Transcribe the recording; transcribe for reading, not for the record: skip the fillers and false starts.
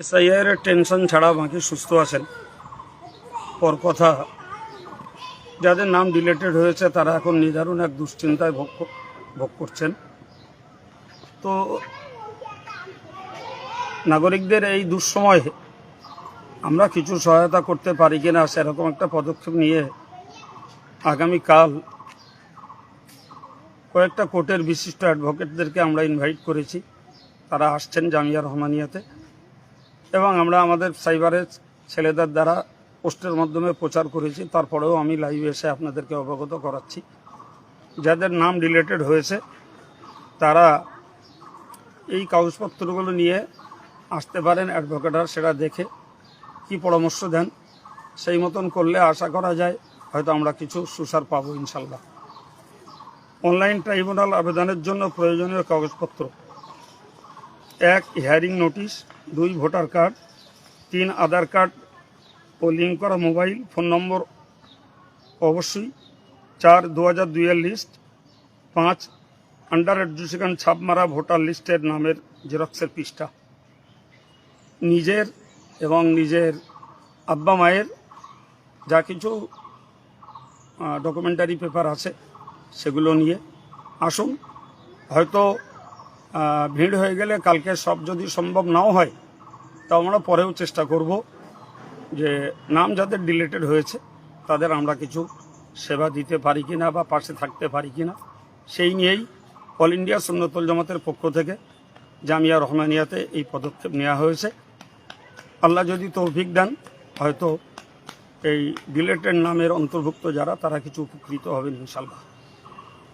SIR এর tension ছাড়া বাকি সুস্থ আছেন। পর কথা, যাদের নাম ডিলেটেড হয়েছে তারা এখন নিদারুণ এক দুশ্চিন্তায় ভোগ করছেন। তো নাগরিকদের এই দুঃসময়ে আমরা কিছু সহায়তা করতে পারি কিনা সেরকম একটা পদক্ষেপ নিয়ে আগামীকাল কয়েকটা কোর্টের বিশিষ্ট অ্যাডভোকেটদেরকে আমরা ইনভাইট করেছি। তারা আসছেন জামিয়া রহমানিয়াতে, এবং আমরা আমাদের সাইবারের ছেলেদের দ্বারা পোস্টের মাধ্যমে প্রচার করেছি। তারপরেও আমি লাইভে এসে আপনাদেরকে অবগত করাচ্ছি, যাদের নাম ডিলেটেড হয়েছে তারা এই কাগজপত্রগুলো নিয়ে আসতে পারেন। অ্যাডভোকেটরা সেটা দেখে কি পরামর্শ দেন সেই মতন করলে আশা করা যায় হয়তো আমরা কিছু সুসার পাবো ইনশাল্লাহ। অনলাইন ট্রাইব্যুনাল আবেদনের জন্য প্রয়োজনীয় কাগজপত্র: 1 হিয়ারিং নোটিশ, 2 ভোটার কার্ড, 3 আধার কার্ড ও লিঙ্ক করা মোবাইল ফোন নম্বর অবশ্যই, 4 2002 এর লিস্ট, 5 আন্ডার এডুকেশন ছাপ মারা ভোটার লিস্টের নামের জেরক্সের পৃষ্ঠা, নিজের এবং নিজের আব্বা মায়ের যা কিছু ডকুমেন্টারি পেপার আছে সেগুলো নিয়ে আসুন। হয়তো ভিড় হয়ে গেলে কালকে সব যদি সম্ভব নাও হয় তা আমরা পরেও চেষ্টা করব যে নাম যাদের ডিলেটেড হয়েছে তাদের আমরা কিছু সেবা দিতে পারি কিনা বা পাশে থাকতে পারি কিনা সেই নিয়েই অল ইন্ডিয়া সুন্নতুল জামাতের পক্ষ থেকে জামিয়া রহমানিয়াতে এই পদক্ষেপ নেওয়া হয়েছে। আল্লাহ যদি তৌফিক দেন হয়তো এই ডিলেটেড নামের অন্তর্ভুক্ত যারা তারা কিছু উপকৃত হবেন ইনশাল্লাহ।